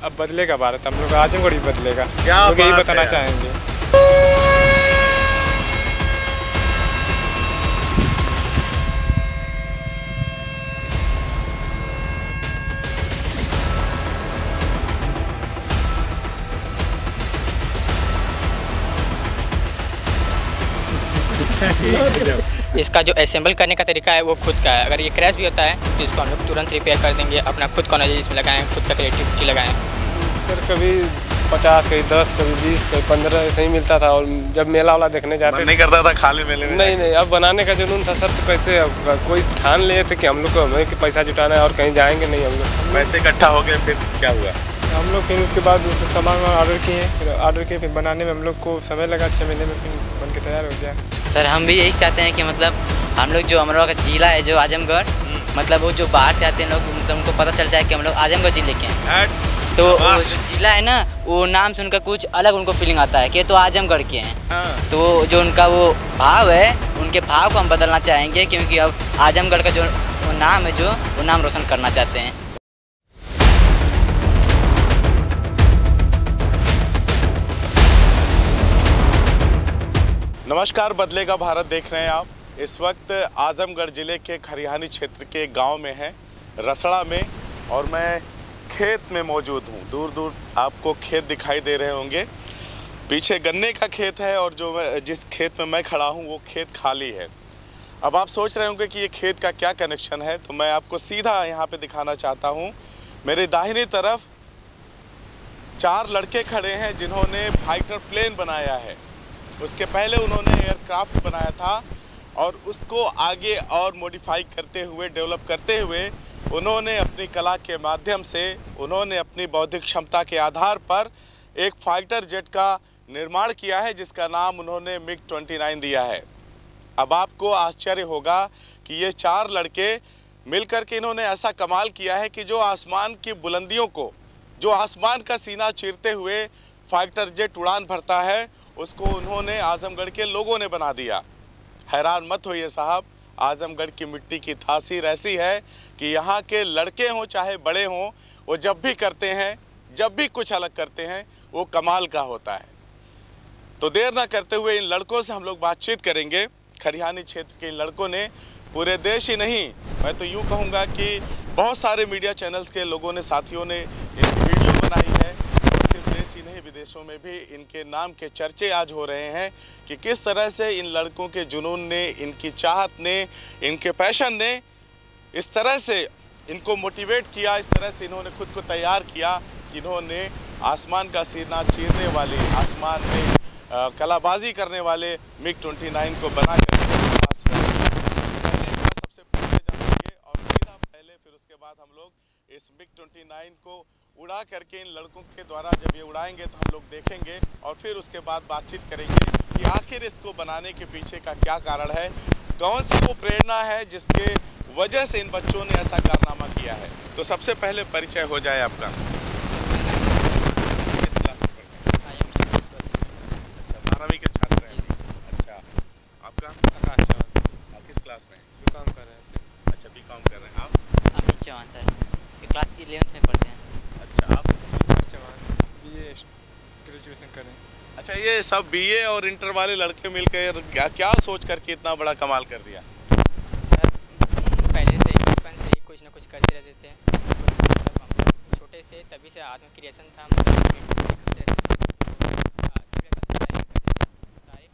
अब बदलेगा भारत, हम लोग आजमगढ़ ही बदलेगा, क्या लोग यही बात बताना है यार। चाहेंगे। इसका जो असेंबल करने का तरीका है वो खुद का है। अगर ये क्रैश भी होता है तो इसको हम लोग तुरंत रिपेयर कर देंगे, अपना खुद का नॉलेज इसमें लगाएं, खुद का क्रिएटिविटी लगाएं। सर कभी 50, कभी 10, कभी 20, कभी 15 ऐसे ही मिलता था। और जब मेला वाला देखने जाते मन नहीं करता था खाली मेले में? नहीं, अब बनाने का जुनून था सर। तो कैसे अब कोई ठान लिए थे कि हम लोग को हमें कि पैसा जुटाना है और कहीं जाएंगे नहीं हम लोग। पैसे इकट्ठा हो गए, फिर क्या हुआ? हम लोग फिर उसके बाद सामान ऑर्डर किए, फिर बनाने में हम लोग को समय लगा। 6 महीने में फिर बन के तैयार हो गया। सर हम भी यही चाहते हैं कि मतलब हम लोग जो हम लोग का जिला है जो आजमगढ़, मतलब वो जो बाहर से आते हैं लोग, मतलब उनको पता चलता है कि हम लोग आजमगढ़ जिले के हैं। तो वो जो जिला है ना, वो नाम सुनकर कुछ अलग उनको फीलिंग आता है कि तो आजमगढ़ के हैं। तो जो उनका वो भाव है, उनके भाव को हम बदलना चाहेंगे, क्योंकि अब आजमगढ़ का जो नाम है, जो वो नाम रोशन करना चाहते हैं। नमस्कार, बदलेगा भारत देख रहे हैं आप। इस वक्त आजमगढ़ जिले के खरिहानी क्षेत्र के गांव में है, रसड़ा में, और मैं खेत में मौजूद हूं। दूर दूर आपको खेत दिखाई दे रहे होंगे। पीछे गन्ने का खेत है और जिस खेत में मैं खड़ा हूं वो खेत खाली है। अब आप सोच रहे होंगे कि ये खेत का क्या कनेक्शन है, तो मैं आपको सीधा यहाँ पे दिखाना चाहता हूँ। मेरे दाहिनी तरफ 4 लड़के खड़े हैं जिन्होंने फाइटर प्लेन बनाया है। उसके पहले उन्होंने एयरक्राफ्ट बनाया था और उसको आगे और मॉडिफाई करते हुए, डेवलप करते हुए उन्होंने अपनी कला के माध्यम से, उन्होंने अपनी बौद्धिक क्षमता के आधार पर एक फाइटर जेट का निर्माण किया है, जिसका नाम उन्होंने MiG-29 दिया है। अब आपको आश्चर्य होगा कि ये 4 लड़के मिलकर के इन्होंने ऐसा कमाल किया है कि जो आसमान की बुलंदियों को, जो आसमान का सीना चीरते हुए फाइटर जेट उड़ान भरता है, उसको उन्होंने आजमगढ़ के लोगों ने बना दिया। हैरान मत होइए साहब, आजमगढ़ की मिट्टी की तासीर ऐसी है कि यहाँ के लड़के हों चाहे बड़े हों, वो जब भी करते हैं, जब भी कुछ अलग करते हैं, वो कमाल का होता है। तो देर ना करते हुए इन लड़कों से हम लोग बातचीत करेंगे। खरिहानी क्षेत्र के इन लड़कों ने पूरे देश ही नहीं, मैं तो यूँ कहूँगा कि बहुत सारे मीडिया चैनल्स के लोगों ने, साथियों ने इन वीडियो बनाई है। सिर्फ देश ही नहीं, विदेशों में भी इनके नाम के चर्चे आज हो रहे हैं कि किस तरह से इन लड़कों के जुनून ने, इनकी चाहत ने, इनके पैशन ने इस तरह से इनको मोटिवेट किया, इस तरह से इन्होंने खुद को तैयार किया। इन्होंने आसमान का सीना चीरने वाले, आसमान में कलाबाजी करने वाले MiG-29 को बना कर सबसे पहले जानेंगे और सीधा पहले, फिर उसके बाद हम लोग इस MiG-29 को उड़ा करके इन लड़कों के द्वारा जब ये उड़ाएंगे तो हम लोग देखेंगे और फिर उसके बाद बातचीत करेंगे कि आखिर इसको बनाने के पीछे का क्या कारण है, कौन सी वो प्रेरणा है जिसके वजह से इन बच्चों ने ऐसा कारनामा किया है। तो सबसे पहले परिचय हो जाए आपका। किस क्लास में पढ़ते हैं? 12वीं के छात्र हैं। अच्छा, आपका? आकाश चौहान। किस क्लास में? बीकॉम कर रहे हैं। अच्छा, बीकॉम कर रहे हैं। आप? Amit Chauhan sir, class 11th में पढ़ते हैं। अच्छा, आप? चौहान BA ग्रेजुएशन करें। अच्छा, ये सब BA और इंटर वाले लड़के मिलकर क्या सोच करके इतना बड़ा कमाल कर दिया? सर पहले से ही, बचपन से ही कुछ ना कुछ करते रहते थे। मतलब हम छोटे से तभी से आत्म क्रिएशन था। तारीफ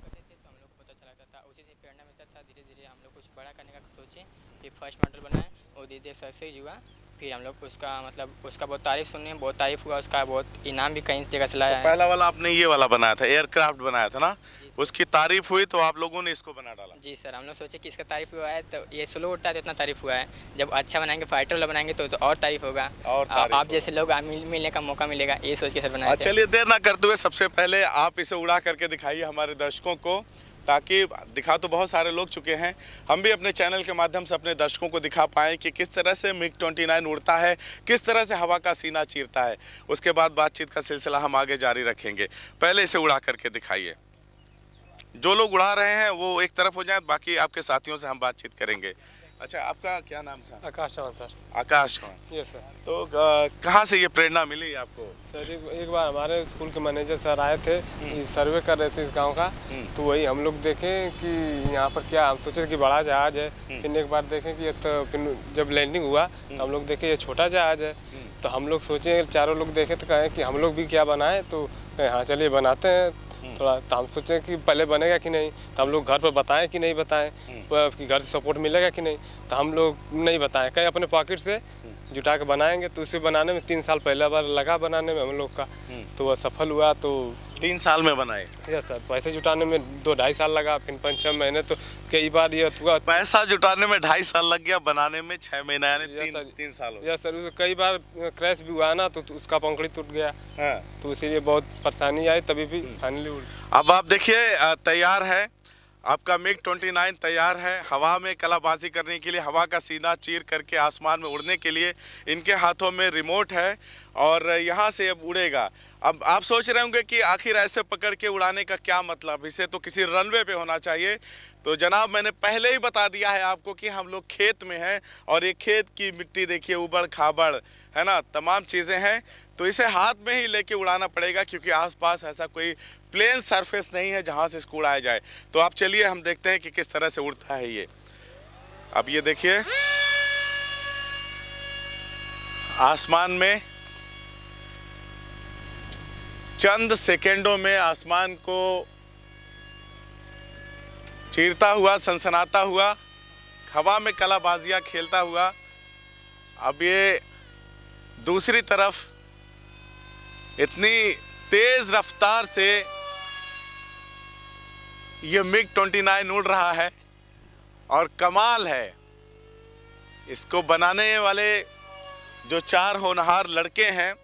करते थे तो हम लोग को पता चला था, उसी से प्रेरणा मिलता था। धीरे धीरे हम लोग कुछ बड़ा करने का सोचे, फिर फर्स्ट मॉडल बनाए, वो धीरे धीरे सक्सेस हुआ। फिर हम लोग उसका बहुत तारीफ सुने, बहुत तारीफ हुआ, उसका बहुत इनाम भी कई जगह से लाया है। पहला वाला आपने ये वाला बनाया था, एयरक्राफ्ट बनाया था ना, उसकी तारीफ हुई तो आप लोगों ने इसको बना डाला। जी सर, हम लोग सोचे कि इसका तारीफ हुआ है तो ये स्लो उड़ता है तो इतना तारीफ हुआ है, जब अच्छा बनाएंगे, फाइटर वाला बनाएंगे तो और तारीफ होगा, और आप जैसे लोग मिलने का मौका मिलेगा, ये सोच के सर बनाया। चलिए देर ना करते हुए सबसे पहले आप इसे उड़ा करके दिखाइए हमारे दर्शकों को, ताकि दिखा तो बहुत सारे लोग चुके हैं, हम भी अपने चैनल के माध्यम से अपने दर्शकों को दिखा पाएँ कि किस तरह से MiG-29 उड़ता है, किस तरह से हवा का सीना चीरता है। उसके बाद बातचीत का सिलसिला हम आगे जारी रखेंगे। पहले इसे उड़ा करके दिखाइए। जो लोग उड़ा रहे हैं वो एक तरफ हो जाए, बाकी आपके साथियों से हम बातचीत करेंगे। अच्छा, आपका क्या नाम था? आकाश चौहान सर। आकाश चौहान। ये सर। तो कहाँ से ये प्रेरणा मिली आपको? सर एक बार हमारे स्कूल के मैनेजर सर आए थे, सर्वे कर रहे थे इस गांव का, तो वही हम लोग देखें कि यहाँ पर क्या, हम सोचे कि बड़ा जहाज है, फिर एक बार देखें कि ये तो फिर जब लैंडिंग हुआ तो हम लोग देखे ये छोटा जहाज है, तो हम लोग सोचे, चारों लोग देखे तो कहें कि हम लोग भी क्या बनाएं, तो हाँ चलिए बनाते हैं थोड़ा। तो हम सोचे कि पहले बनेगा कि नहीं, तो हम लोग घर पर बताएं कि नहीं बताएं, कि घर से सपोर्ट मिलेगा कि नहीं, तो हम लोग नहीं बताएं, कहीं अपने पॉकेट से जुटा के बनाएंगे। तो उसे बनाने में 3 साल पहला बार लगा बनाने में हम लोग का, तो वह सफल हुआ। तो 3 साल में बनाए? Yes sir. पैसे जुटाने में 2-2.5 साल लगा, फिर 5-6 महीने, तो कई बार ये हुआ। पैसा जुटाने में 2.5 साल लग गया, बनाने में 6 महीना, यानी 3 साल हो गए। Yes sir. कई बार क्रैश भी हुआ ना, तो उसका पंखड़ी टूट गया, तो इसीलिए बहुत परेशानी आई, तभी भी फाइनली। अब आप देखिए तैयार है आपका MiG-29, तैयार है हवा में कलाबाजी करने के लिए, हवा का सीना चीर करके आसमान में उड़ने के लिए। इनके हाथों में रिमोट है और यहाँ से अब उड़ेगा। अब आप सोच रहे होंगे कि आखिर ऐसे पकड़ के उड़ाने का क्या मतलब, इसे तो किसी रनवे पे होना चाहिए। तो जनाब, मैंने पहले ही बता दिया है आपको कि हम लोग खेत में हैं और ये खेत की मिट्टी देखिए, उबड़ खाबड़ है ना, तमाम चीज़ें हैं, तो इसे हाथ में ही लेके उड़ाना पड़ेगा, क्योंकि आसपास ऐसा कोई प्लेन सरफेस नहीं है जहां से इसको उड़ाया जाए। तो आप चलिए हम देखते हैं कि किस तरह से उड़ता है ये। अब ये देखिए आसमान में चंद सेकेंडों में आसमान को चीरता हुआ, सनसनाता हुआ, हवा में कलाबाजियां खेलता हुआ। अब ये दूसरी तरफ इतनी तेज रफ्तार से ये MiG-29 उड़ रहा है और कमाल है, इसको बनाने वाले जो 4 होनहार लड़के हैं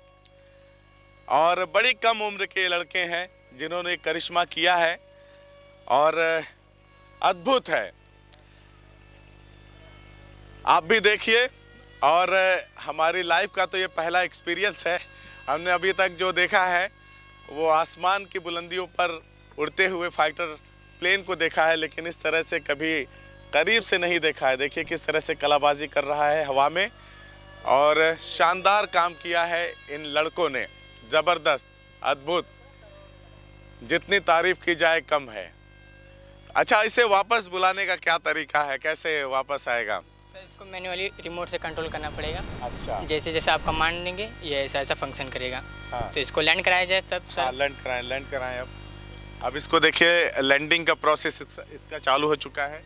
और बड़ी कम उम्र के लड़के हैं जिन्होंने करिश्मा किया है और अद्भुत है। आप भी देखिए, और हमारी लाइफ का तो ये पहला एक्सपीरियंस है। हमने अभी तक जो देखा है वो आसमान की बुलंदियों पर उड़ते हुए फाइटर प्लेन को देखा है, लेकिन इस तरह से कभी करीब से नहीं देखा है। देखिए किस तरह से कलाबाजी कर रहा है हवा में, और शानदार काम किया है इन लड़कों ने, ज़बरदस्त, अद्भुत, जितनी तारीफ की जाए कम है। अच्छा, इसे वापस बुलाने का क्या तरीका है, कैसे वापस आएगा? सर इसको मैन्युअली रिमोट से कंट्रोल करना पड़ेगा। अच्छा, जैसे जैसे आप कमांड देंगे ये ऐसा ऐसा फंक्शन करेगा। हाँ। तो इसको लैंड कराया जाए सब सर। लैंड कराएं। अब इसको देखिए, लैंडिंग का प्रोसेस इसका चालू हो चुका है।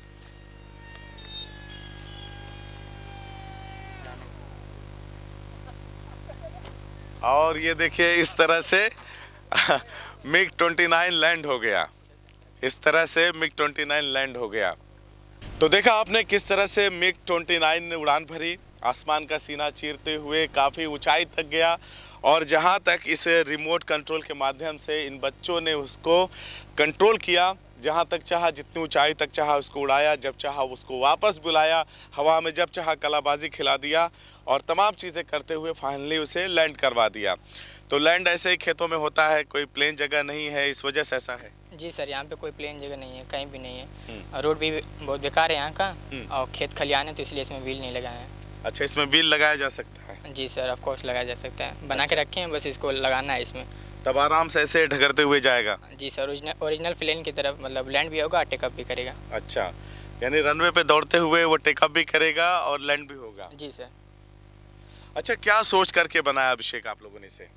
और ये देखिए इस तरह से MiG-29 लैंड हो गया, इस तरह से MiG-29 लैंड हो गया। तो देखा आपने किस तरह से MiG-29 ने उड़ान भरी, आसमान का सीना चीरते हुए काफ़ी ऊंचाई तक गया, और जहां तक इस रिमोट कंट्रोल के माध्यम से इन बच्चों ने उसको कंट्रोल किया, जहां तक चाहा, जितनी ऊंचाई तक चाहा उसको उड़ाया, जब चाहा उसको वापस बुलाया, हवा में जब चाहा कलाबाजी खिला दिया, और तमाम चीज़ें करते हुए फाइनली उसे लैंड करवा दिया। तो लैंड ऐसे ही खेतों में होता है, कोई प्लेन जगह नहीं है, इस वजह से ऐसा है। जी सर, यहाँ पे कोई प्लेन जगह नहीं है, कहीं भी नहीं है। रोड भी बहुत बेकार है यहाँ का, और खेत खलियान है, तो इसलिए इसमें व्हील नहीं लगाए हैं। अच्छा, इसमें व्हील लगाया जा सकता है? जी सर, ऑफ कोर्स लगाया जा सकता है, बना के रखे हैं, बस इसको लगाना है इसमें, तब आराम से ऐसे ढगरते हुए जाएगा। जी सर, ओरिजिनल प्लेन की तरफ, मतलब लैंड भी होगा, टेकअप भी करेगा। अच्छा, यानी रनवे पे दौड़ते हुए वो टेकअप भी करेगा और लैंड भी होगा। जी सर। अच्छा, क्या सोच करके बनाया अभिषेक आप लोगों ने इसे?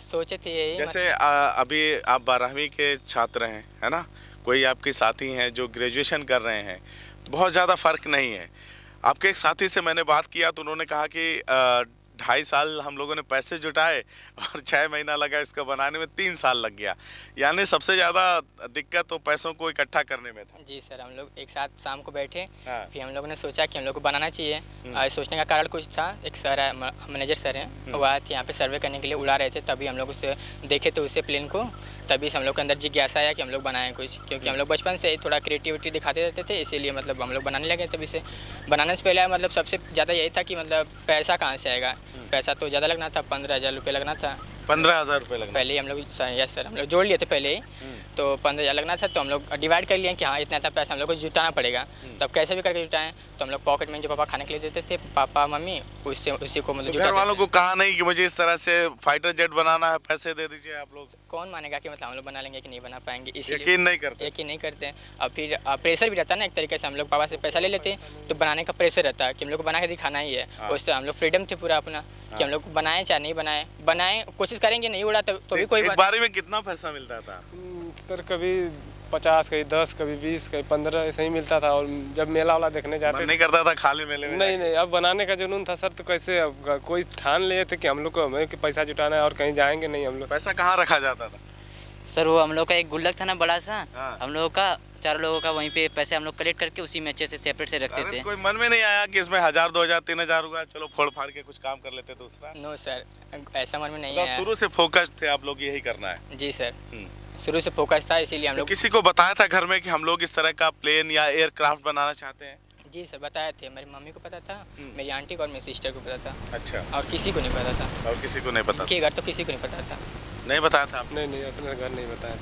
सोचे थे यही, जैसे अभी आप 12वीं के छात्र हैं, है ना, कोई आपके साथी हैं जो ग्रेजुएशन कर रहे हैं, तो बहुत ज़्यादा फर्क नहीं है। आपके एक साथी से मैंने बात किया तो उन्होंने कहा कि 2.5 साल हम लोगों ने पैसे जुटाए और 6 महीना लगा इसका बनाने में, 3 साल लग गया। यानी सबसे ज़्यादा दिक्कत तो पैसों को इकट्ठा करने में था। जी सर, हम लोग एक साथ शाम को बैठे, हाँ। फिर हम लोगों ने सोचा कि हम लोग को बनाना चाहिए। सोचने का कारण कुछ था, एक सर है, मैनेजर सर हैं, वो आए थे यहाँ पे सर्वे करने के लिए, उड़ा रहे थे, तभी हम लोग उससे देखे तो उससे प्लेन को, तभी से हम लोग के अंदर जिज्ञासा आया कि हम लोग बनाएं कुछ, क्योंकि हम लोग बचपन से थोड़ा क्रिएटिविटी दिखाते रहते थे, इसीलिए मतलब हम लोग बनाने लगे। तभी से बनाने से पहले मतलब सबसे ज़्यादा यही था कि मतलब पैसा कहाँ से आएगा, पैसा तो ज़्यादा लगना था, 15,000 रुपये लगना था, 15,000 रुपये लगना। पहले ही हम लोग यस सर, हम लोग जोड़ लिए थे पहले ही, तो 15,000 लगना था। तो हम लोग डिवाइड कर लिए कि हाँ इतना इतना पैसा हम लोग को जुटाना पड़ेगा। तब कैसे भी करके जुटाएं, तो हम लोग पॉकेट में जो पापा खाने के लिए देते थे, पापा मम्मी, उससे उसी को मतलब घर वालों को कहा नहीं कि मुझे इस तरह से फाइटर जेट बनाना है, पैसे दे दीजिए आप लोग? कौन मानेगा कि मतलब हम लोग बना लेंगे कि नहीं बना पाएंगे, इसलिए यकीन नहीं करते। यकीन नहीं करते। और फिर प्रेशर भी रहता है ना एक तरीके से, हम लोग पापा से पैसा ले लेते हैं तो बनाने का प्रेशर रहता है कि हम लोग को बना के दिखाना ही है। उससे हम लोग फ्रीडम थे पूरा अपना कि हम लोग बनाएं चाहे नहीं बनाएं कोशिश करेंगे, नहीं उड़ा तो भी कोई बात। बारी में कितना पैसा मिलता था सर? कभी 50, कभी 10, कभी 20, कभी 15 ऐसे ही मिलता था। और जब मेला वाला देखने जाते नहीं करता था खाली मेले में? नहीं, अब बनाने का जुनून था सर, तो कैसे अब कोई ठान लिए थे कि हम लोग को हमें पैसा जुटाना है और कहीं जाएंगे नहीं हम लोग। पैसा कहाँ रखा जाता था सर? वो हम लोग का एक गुल्लक था ना बड़ा सा, हाँ। हम लोगों का 4 लोगों का, वहीं पे पैसे हम लोग कलेक्ट करके उसी में अच्छे से सेपरेट से रखते थे। कोई मन में नहीं आया कि इसमें 1000, 2000, 3000 होगा, चलो फोड़ फाड़ के कुछ काम कर लेते दूसरा? नो सर, ऐसा मन में नहीं तो आया। शुरू से फोकस थे आप लोग, यही करना है? जी सर, शुरू से फोकस था, इसीलिए हम तो लोग। किसी को बताया था घर में कि हम लोग इस तरह का प्लेन या एयरक्राफ्ट बनाना चाहते हैं? जी सर, बताए थे। मेरी मम्मी को पता था, मेरी आंटी को और मेरी सिस्टर को पता था। अच्छा। और किसी को नहीं पता था। और किसी को नहीं पता? के घर तो किसी को नहीं पता था। नहीं बताया था आपने? नहीं, अपने घर नहीं बताया।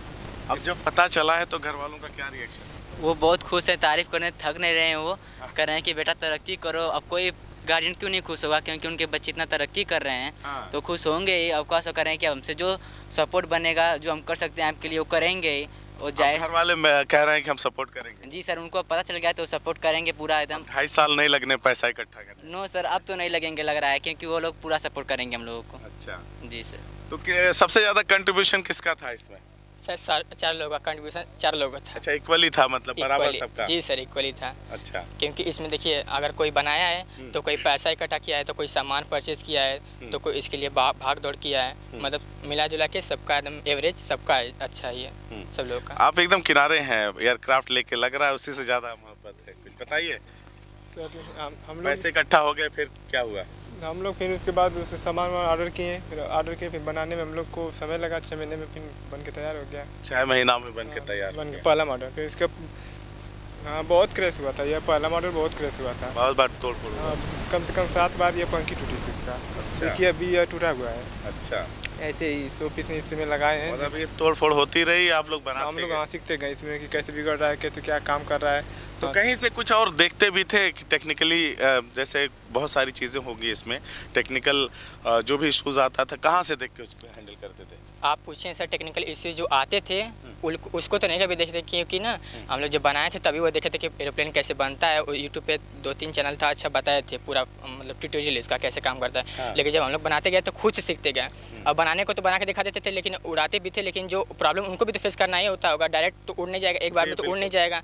अब जब पता चला है तो घर वालों का क्या रिएक्शन? वो बहुत खुश है, तारीफ करने थक नहीं रहे हैं। वो कह रहे हैं कि बेटा तरक्की करो। अब कोई गार्जियन क्यों नहीं खुश होगा, क्योंकि उनके बच्चे इतना तरक्की कर रहे हैं। हाँ। तो खुश होंगे ही। अब क्या करें कि हमसे जो सपोर्ट बनेगा, जो हम कर सकते हैं आपके लिए, वो करेंगे ही। और जाए घर वाले कह रहे हैं कि हम सपोर्ट करेंगे? जी सर, उनको पता चल गया तो सपोर्ट करेंगे पूरा एकदम। 2.5 साल नहीं लगने पैसा इकट्ठा करने? नो सर, अब तो नहीं लगेंगे लग रहा है, क्योंकि वो लोग पूरा सपोर्ट करेंगे हम लोगों को। अच्छा। जी सर। तो सबसे ज्यादा कंट्रीब्यूशन किसका था इसमें? सर 4 लोगों का कंट्रीब्यूशन 4 लोगों का था। अच्छा, इक्वली था, मतलब बराबर Equally, सबका? जी सर, इक्वली था। अच्छा। क्योंकि इसमें देखिए, अगर कोई बनाया है तो कोई पैसा इकट्ठा किया है, तो कोई सामान परचेज किया है, तो कोई इसके लिए भाग दौड़ किया है। मतलब मिला जुला के सबका एकदम एवरेज सबका अच्छा ही है सब लोग का। आप एकदम किनारे हैं, एयरक्राफ्ट लेके, लग रहा है उसी से ज्यादा मोहब्बत है। कुछ बताइए। हम लोग पैसे इकट्ठा हो गए, फिर क्या हुआ? हम लोग फिर उसके बाद उसे सामान ऑर्डर किए, फिर बनाने में हम लोग को समय लगा। 6 महीने में फिर बन के तैयार हो गया। 6 महीना में बन के तैयार बन के पहला मॉडल। फिर इसका हाँ बहुत क्रैश हुआ था, ये पहला मॉडल बहुत क्रैश हुआ था। बहुत बार तोड़ फोड़ हुआ? कम से कम 7 बार ये पंखी टूटी थी इसका। अच्छा। देखिए अभी यह टूटा हुआ है। अच्छा। ऐसे ही 100 पीस इसमें लगाए हैं। मतलब ये तोड़ फोड़ होती रही, आप लोग बनाते हम लोग गए? हाँ सीखते गए इसमें कि कैसे बिगड़ रहा है, कैसे क्या काम कर रहा है। तो कहीं से कुछ और देखते भी थे कि टेक्निकली, जैसे बहुत सारी चीज़ें होगी इसमें, टेक्निकल जो भी इश्यूज आता था, कहाँ से देख के उसको हैंडल करते थे? आप पूछें सर, टेक्निकल इश्यूज जो आते थे उसको तो नहीं कभी देखे थे, क्योंकि ना हम लोग जब बनाए थे तभी वो देखे थे कि एरोप्लेन कैसे बनता है। यूट्यूब पे 2-3 चैनल था, अच्छा बताए थे पूरा, मतलब ट्यूटोरियल इसका कैसे काम करता है। हाँ। लेकिन जब हम लोग बनाते गए तो खुद से सीखते गए। अब बनाने को तो बना के दिखा देते थे, लेकिन उड़ाते भी थे, लेकिन जो प्रॉब्लम उनको भी तो फेस करना ही होता होगा। डायरेक्ट तो उड़ नहीं जाएगा, एक बार में तो उड़ नहीं जाएगा।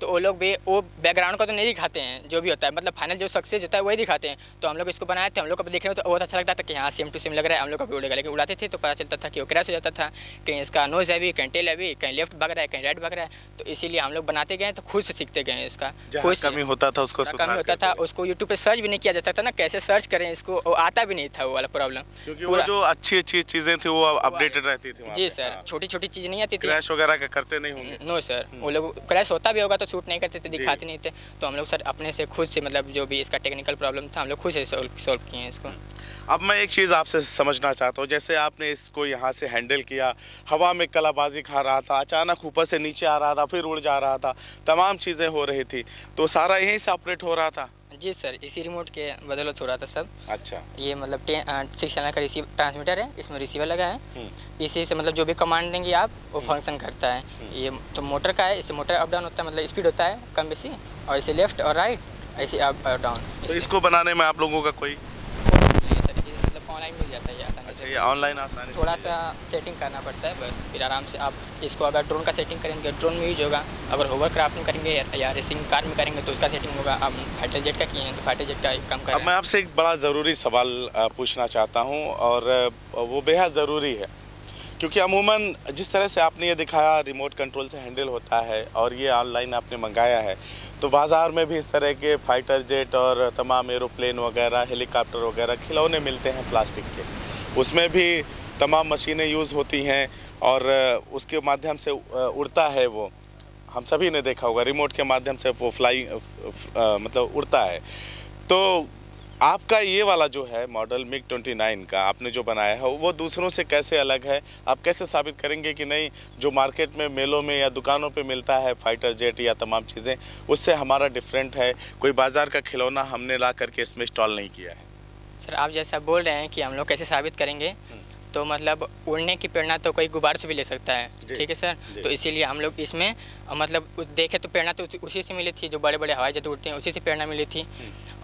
तो वो लोग भी वो बैकग्राउंड को तो नहीं दिखाते हैं, जो भी होता है मतलब फाइनल जो सक्सेस होता है वही दिखाते हैं। तो हम लोग इसको बनाए थे, हम लोग को देखने में तो बहुत अच्छा लगता था कि हाँ सेम टू सेम लग रहा है, हम लोग का भी उड़ेगा। लेकिन उड़ाते थे तो पता चलता था कि वो क्रैश हो जाता था, कहीं इसका नोज है भी, कहीं टेल है भी, कहीं लेफ्ट भाग रहा है, कहीं राइट भाग रहा है। तो इसीलिए हम लोग बनाते गए तो खुद से सीखते गए इसका। खुद कमी होता था उसको कमी होता था, उसको यूट्यूब पे सर्च भी नहीं किया जा सकता ना, कैसे सर्च करें इसको, वो आता भी नहीं था वो वाला प्रॉब्लम। क्योंकि वो जो अच्छी चीजें थी वो अपडेटेड रहती थी। जी सर, छोटी छोटी चीज़ नहीं आती थी। क्रैश वगैरह का करते नहीं होंगे? नो सर, वो लोग क्रैश होता भी होगा तो शूट नहीं करते थे, दिखाते नहीं थे। तो हम लोग सर अपने से खुद से, मतलब जो भी इसका टेक्निकल प्रॉब्लम था हम लोग खुद से सॉल्व किए हैं इसको। अब मैं एक चीज़ आपसे समझना चाहता हूँ, जैसे आपने इसको यहाँ से हैंडल किया, हवा में कलाबाजी खा रहा था, अचानक ऊपर से नीचे आ रहा था, फिर उड़ जा रहा था, तमाम चीज़ें हो रही थी, तो सारा यहीं से ऑपरेट हो रहा था? जी सर, इसी रिमोट के बदौलत हो रहा था सब। अच्छा। ये मतलब 6 चैनल का रिसीव ट्रांसमीटर है, इसमें रिसीवर लगा है। इसी से मतलब जो भी कमांड देंगे आप वो फंक्शन करता है। ये तो मोटर का है, इससे मोटर अप डाउन होता है, मतलब स्पीड होता है कम बेसी, और इसे लेफ्ट और राइट ऐसे अप और डाउन। तो इसको बनाने में आप लोगों का कोई मतलब ऑनलाइन मिल जाता है ये आसानी से। ये ऑनलाइन आसानी से थोड़ा सा सेटिंग करना पड़ता है बस, फिर आराम से आप इसको अगर ड्रोन का सेटिंग करेंगे ड्रोन में यूज होगा, अगर होवरक्राफ्ट में करेंगे या रेसिंग कार में करेंगे तो उसका सेटिंग होगा। अब फाइटर जेट का किए हैं तो फाइटर जेट का काम कर। अब मैं आपसे एक बड़ा ज़रूरी सवाल पूछना चाहता हूँ, और वो बेहद ज़रूरी है, क्योंकि अमूमन जिस तरह से आपने ये दिखाया रिमोट कंट्रोल से हैंडल होता है और ये ऑनलाइन आपने मंगाया है, तो बाज़ार में भी इस तरह के फाइटर जेट और तमाम एरोप्लेन वगैरह, हेलीकॉप्टर वगैरह खिलौने मिलते हैं प्लास्टिक के, उसमें भी तमाम मशीनें यूज़ होती हैं और उसके माध्यम से उड़ता है वो। हम सभी ने देखा होगा रिमोट के माध्यम से वो मतलब उड़ता है। तो आपका ये वाला जो है मॉडल मिग 29 का आपने जो बनाया है वो दूसरों से कैसे अलग है? आप कैसे साबित करेंगे कि नहीं जो मार्केट में मेलों में या दुकानों पे मिलता है फाइटर जेट या तमाम चीज़ें उससे हमारा डिफरेंट है, कोई बाजार का खिलौना हमने ला करके इसमें इंस्टॉल नहीं किया है? सर आप जैसा बोल रहे हैं कि हम लोग कैसे साबित करेंगे, तो मतलब उड़ने की प्रेरणा तो कोई गुब्बारे से भी ले सकता है, ठीक है सर। तो इसीलिए हम लोग इसमें मतलब देखे तो प्रेरणा तो उसी से मिली थी, जो बड़े बड़े हवाई जहाज उड़ते हैं उसी से प्रेरणा मिली थी।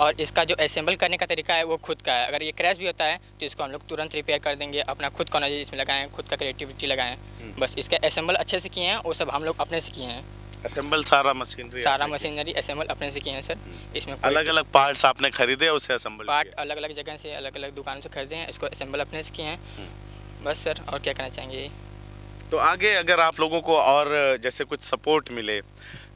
और इसका जो असेंबल करने का तरीका है वो खुद का है। अगर ये क्रैश भी होता है तो इसको हम लोग तुरंत रिपेयर कर देंगे, अपना खुद का नॉलेज इसमें लगाएं, खुद का क्रिएटिविटी लगाएं। बस इसका असेंबल अच्छे से किए हैं, वो सब हम लोग अपने से किए हैं। असेंबल सारा मशीनरी असेंबल अपने से किए हैं सर। इसमें अलग अलग पार्ट्स आपने खरीदे उससे असेंबल पार्ट अलग अलग जगह से अलग अलग दुकानों से खरीदे हैं, इसको असेंबल अपने से किए हैं। बस सर, और क्या कहना चाहेंगे? तो आगे अगर आप लोगों को और जैसे कुछ सपोर्ट मिले,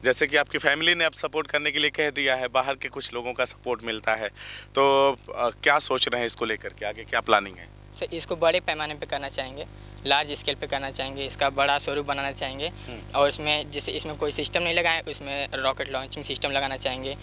जैसे कि आपकी फैमिली ने अब सपोर्ट करने के लिए कह दिया है, बाहर के कुछ लोगों का सपोर्ट मिलता है, तो क्या सोच रहे हैं इसको लेकर के, आगे क्या प्लानिंग है? सर इसको बड़े पैमाने पे करना चाहेंगे, लार्ज स्केल पे करना चाहेंगे, इसका बड़ा शोरूम बनाना चाहेंगे। और इसमें जैसे इसमें कोई सिस्टम नहीं लगाएं, उसमें रॉकेट लॉन्चिंग सिस्टम लगाना चाहेंगे।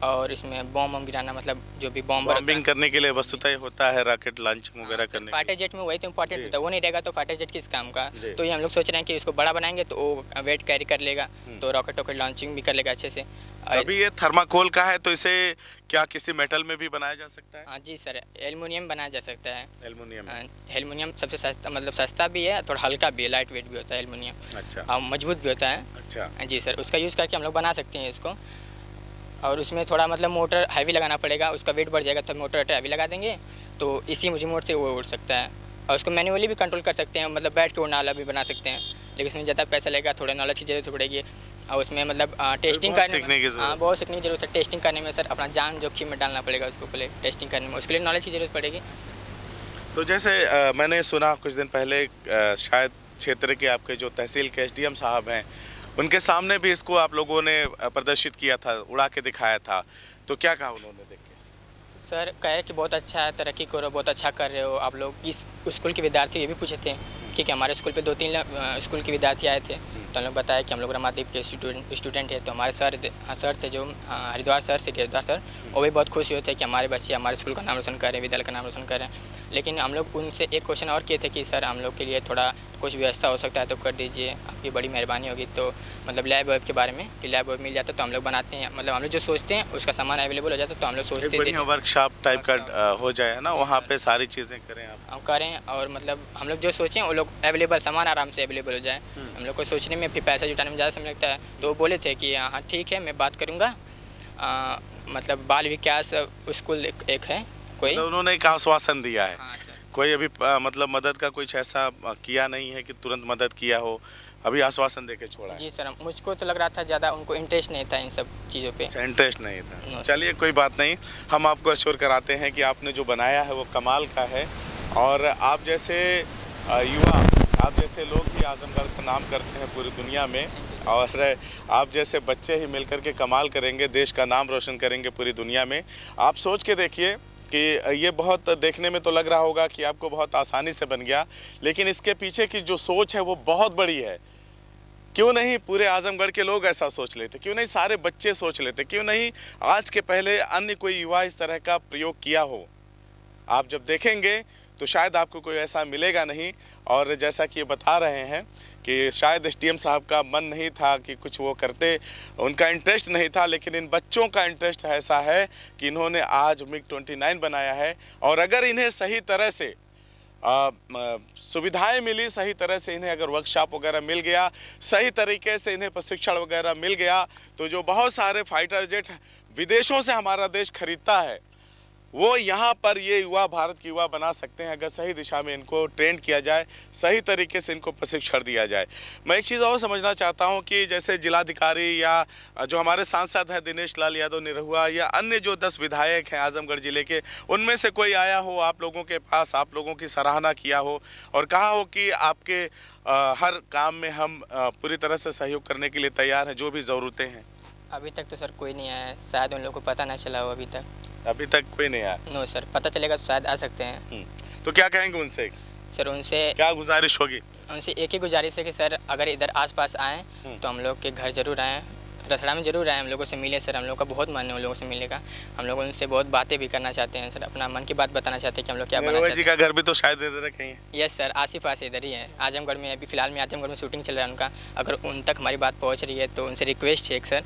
और इसमें बॉम्ब गिराना, मतलब जो भी बॉम्बिंग करने के लिए वस्तुतः होता है रॉकेट लॉन्चिंग वगैरह करने। फाइटर जेट में वही तो इम्पोर्टेंट होता है, वो नहीं रहेगा तो फाइटर जेट किस काम का। तो ये हम लोग सोच रहे हैं कि इसको बड़ा बनाएंगे तो वो वेट कैरी कर लेगा, तो रॉकेट लॉन्चिंग भी कर लेगा अच्छे से। अभी ये थर्माकोल का है, तो इसे क्या किसी मेटल में भी बनाया जा सकता है? हाँ जी सर, एल्युमिनियम बनाया जा सकता है। एल्युमिनियम सबसे सस्ता, मतलब सस्ता भी है, थोड़ा हल्का भी है, लाइट वेट भी होता है एल्युमिनियम। अच्छा। और मजबूत भी होता है। अच्छा जी सर, उसका यूज़ करके हम लोग बना सकते हैं इसको। और उसमें थोड़ा मतलब मोटर हैवी लगाना पड़ेगा, उसका वेट बढ़ जाएगा तो मोटर हैवी लगा देंगे, तो इसी रिमोट से वो उड़ सकता है। और उसको मैन्युअली भी कंट्रोल कर सकते हैं, मतलब बैठ के उड़ने वाला भी बना सकते हैं, लेकिन उसमें ज़्यादा पैसा लगेगा, थोड़ा नॉलेज की जरूरत पड़ेगी। और उसमें मतलब टेस्टिंग करने में, हाँ बहुत सीखने की जरूरत है। टेस्टिंग करने में सर अपना जान जोखिम में डालना पड़ेगा उसको पहले टेस्टिंग करने में, उसके लिए नॉलेज की ज़रूरत पड़ेगी। तो जैसे मैंने सुना कुछ दिन पहले शायद क्षेत्र के आपके जो तहसील के SDM साहब हैं, उनके सामने भी इसको आप लोगों ने प्रदर्शित किया था, उड़ा के दिखाया था, तो क्या कहा उन्होंने देख के? सर कहे कि बहुत अच्छा है, तरक्की करो, बहुत अच्छा कर रहे हो आप लोग। इस स्कूल के विद्यार्थी ये भी पूछे थे, क्योंकि हमारे स्कूल पे 2-3 स्कूल के विद्यार्थी आए थे, तो हम लोग बताया कि हम लोग रमादीप के स्टूडेंट है। तो हमारे सर थे जो हरिद्वार सर, वो भी बहुत खुश हुए थे कि हमारे बच्चे हमारे स्कूल का नाम रोशन कर रहे हैं, विद्यालय का नाम रोशन कर रहे हैं। लेकिन हम लोग उनसे एक क्वेश्चन और किए थे कि सर हम लोग के लिए थोड़ा कुछ व्यवस्था हो सकता है तो कर दीजिए, आपकी बड़ी मेहरबानी होगी। तो मतलब लैब वेब के बारे में कि लैब वेब मिल जाता तो हम लोग बनाते हैं, मतलब हम लोग जो सोचते हैं उसका सामान अवेलेबल हो जाता तो हम लोग सोचते थे वर्कशॉप टाइप का हो जाए ना, वहाँ पे सारी चीज़ें करें आप, हम करें। और मतलब हम लोग जो सोचें वो लोग अवेलेबल, सामान आराम से अवेलेबल हो जाए। हम लोग को सोचने में फिर पैसा जुटाने में ज़्यादा समय लगता है। तो वो बोले थे कि हाँ ठीक है, मैं बात करूँगा। मतलब बाल विकास स्कूल एक है कोई, तो उन्होंने एक आश्वासन दिया है। हाँ, कोई अभी मतलब मदद का कुछ ऐसा किया नहीं है कि तुरंत मदद किया हो, अभी आश्वासन देके छोड़ा है? जी सर, मुझको तो लग रहा था ज़्यादा उनको इंटरेस्ट नहीं था इन सब चीज़ों पे। इंटरेस्ट नहीं था। चलिए कोई बात नहीं, हम आपको अश्योर कराते हैं कि आपने जो बनाया है वो कमाल का है। और आप जैसे युवा, आप जैसे लोग ही आजमगढ़ का नाम करते हैं पूरी दुनिया में, और आप जैसे बच्चे ही मिलकर के कमाल करेंगे, देश का नाम रोशन करेंगे पूरी दुनिया में। आप सोच के देखिए कि ये बहुत देखने में तो लग रहा होगा कि आपको बहुत आसानी से बन गया, लेकिन इसके पीछे की जो सोच है वो बहुत बड़ी है। क्यों नहीं पूरे आजमगढ़ के लोग ऐसा सोच लेते, क्यों नहीं सारे बच्चे सोच लेते, क्यों नहीं आज के पहले अन्य कोई युवा इस तरह का प्रयोग किया हो? आप जब देखेंगे तो शायद आपको कोई ऐसा मिलेगा नहीं। और जैसा कि ये बता रहे हैं कि शायद SDM साहब का मन नहीं था कि कुछ वो करते, उनका इंटरेस्ट नहीं था, लेकिन इन बच्चों का इंटरेस्ट ऐसा है कि इन्होंने आज मिग 29 बनाया है। और अगर इन्हें सही तरह से सुविधाएं मिली, सही तरह से इन्हें अगर वर्कशॉप वगैरह मिल गया, सही तरीके से इन्हें प्रशिक्षण वगैरह मिल गया, तो जो बहुत सारे फाइटर जेट विदेशों से हमारा देश खरीदता है, वो यहाँ पर ये युवा भारत के युवा बना सकते हैं, अगर सही दिशा में इनको ट्रेन किया जाए, सही तरीके से इनको प्रशिक्षण दिया जाए। मैं एक चीज़ और समझना चाहता हूँ कि जैसे जिलाधिकारी या जो हमारे सांसद हैं दिनेश लाल यादव निरहुआ, या अन्य जो 10 विधायक हैं आजमगढ़ ज़िले के, उनमें से कोई आया हो आप लोगों के पास, आप लोगों की सराहना किया हो और कहा हो कि आपके हर काम में हम पूरी तरह से सहयोग करने के लिए तैयार हैं, जो भी ज़रूरतें हैं? अभी तक तो सर कोई नहीं आया है, शायद उन लोगों को पता ना चला हो अभी तक कोई नहीं आया? नो सर, पता चलेगा तो शायद आ सकते हैं। तो क्या कहेंगे उनसे? सर उनसे क्या गुजारिश होगी? उनसे एक ही गुजारिश है कि सर अगर इधर आसपास आएँ तो हम लोग के घर ज़रूर आएँ, रसड़ा में जरूर आए, हम लोगों से मिले सर, हम लोग का बहुत मन है उन लोगों से मिलने का। हम लोग उनसे बहुत बातें भी करना चाहते हैं सर, अपना मन की बात बताना चाहते हैं कि हम लोग क्या बनना चाहते जी का घर भी तो शायद इधर कहीं है। यस सर, आस इधर ही है, आजमगढ़ में। अभी फिलहाल में आजमगढ़ में शूटिंग चल रहा है उनका। अगर उन तक हमारी बात पहुँच रही है तो उनसे रिक्वेस्ट है एक सर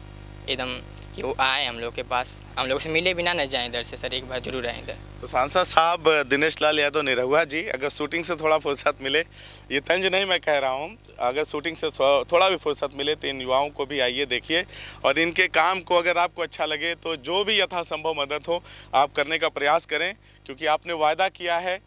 एकदम कि वो आए हम लोग के पास, हम लोग से मिले बिना न जाएं इधर से सर, एक बार जरूर आए इधर। तो सांसद साहब दिनेश लाल यादव निरहुआ जी, अगर शूटिंग से थोड़ा फुर्सत मिले, ये तंज नहीं मैं कह रहा हूँ, अगर शूटिंग से थोड़ा भी फुर्सत मिले तो इन युवाओं को भी आइए देखिए, और इनके काम को अगर आपको अच्छा लगे तो जो भी यथासंभव मदद हो आप करने का प्रयास करें, क्योंकि आपने वायदा किया है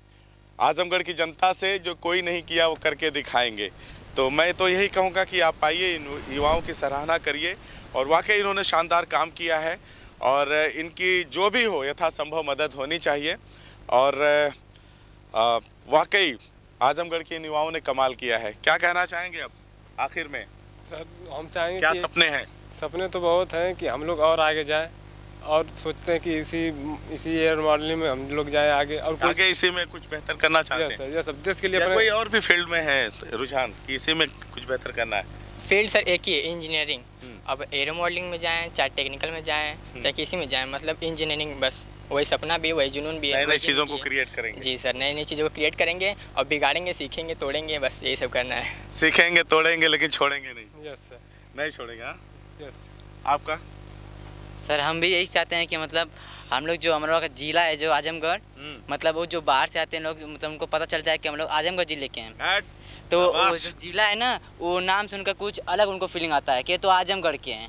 आजमगढ़ की जनता से, जो कोई नहीं किया वो करके दिखाएंगे। तो मैं तो यही कहूँगा कि आप आइए, इन युवाओं की सराहना करिए, और वाकई इन्होंने शानदार काम किया है, और इनकी जो भी हो यथासंभव मदद होनी चाहिए। और वाकई आजमगढ़ के युवाओं ने कमाल किया है। क्या कहना चाहेंगे अब आखिर में? सर हम चाहेंगे क्या कि सपने हैं? सपने तो बहुत हैं कि हम लोग और आगे जाएं, और सोचते हैं कि इसी एयर मॉडलिंग में हम लोग जाएं आगे, और आगे इसी में कुछ बेहतर करना चाहते हैं? यस सब देश के लिए। कोई और भी फील्ड में है रुझान कि इसी में कुछ बेहतर करना है? फील्ड सर एक ही है, इंजीनियरिंग। अब एरो मॉडलिंग में जाएं, चाहे टेक्निकल में जाएं, चाहे किसी में जाएं, मतलब इंजीनियरिंग बस वही सपना भी, वही जुनून भी है। नई चीज़ों को क्रिएट करेंगे। जी सर, नई चीज़ों को क्रिएट करेंगे और बिगाड़ेंगे, सीखेंगे, तोड़ेंगे, बस यही सब करना है। सीखेंगे, तोड़ेंगे, लेकिन छोड़ेंगे नहीं। यस सर, नहीं छोड़ेंगे। हाँ यस। आपका? सर हम भी यही चाहते हैं कि मतलब हम लोग जो हमारा का जिला है जो आजमगढ़, मतलब वो जो बाहर से आते हैं लोग, मतलब उनको पता चलता है कि हम लोग आजमगढ़ जिले के हैं। तो वो जो जिला है ना, वो नाम सुनकर कुछ अलग उनको फीलिंग आता है कि तो आजमगढ़ के हैं।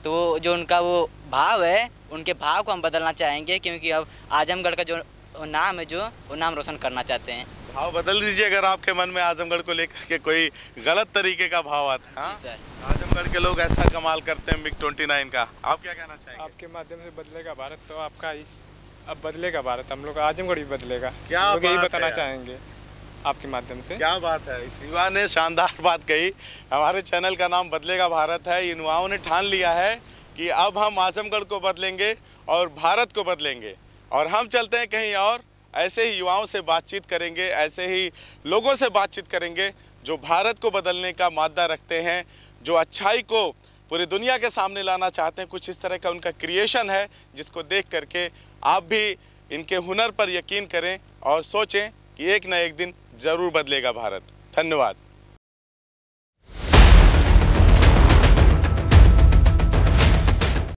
तो जो उनका वो भाव है, उनके भाव को हम बदलना चाहेंगे, क्योंकि अब आजमगढ़ का जो नाम है, जो वो नाम रोशन करना चाहते हैं। भाव बदल दीजिए अगर आपके मन में आजमगढ़ को लेकर के कोई गलत तरीके का भाव आता है। सर आजमगढ़ के लोग ऐसा कमाल करते हैं MiG-29 का, आप क्या कहना चाहेंगे? आपके माध्यम से बदलेगा भारत, तो आपका ही अब बदलेगा भारत, हम लोग आजमगढ़ भी बदलेगा। क्या लोग यही बात बताना है। चाहेंगे आपके माध्यम से। क्या बात है, इस युवा ने शानदार बात कही। हमारे चैनल का नाम बदलेगा भारत है। इन युवाओं ने ठान लिया है कि अब हम आजमगढ़ को बदलेंगे और भारत को बदलेंगे, और हम चलते हैं कहीं और। ऐसे ही युवाओं से बातचीत करेंगे, ऐसे ही लोगों से बातचीत करेंगे जो भारत को बदलने का मादा रखते हैं, जो अच्छाई को पूरी दुनिया के सामने लाना चाहते हैं। कुछ इस तरह का उनका क्रिएशन है, जिसको देख करके आप भी इनके हुनर पर यकीन करें और सोचें कि एक न एक दिन ज़रूर बदलेगा भारत। धन्यवाद।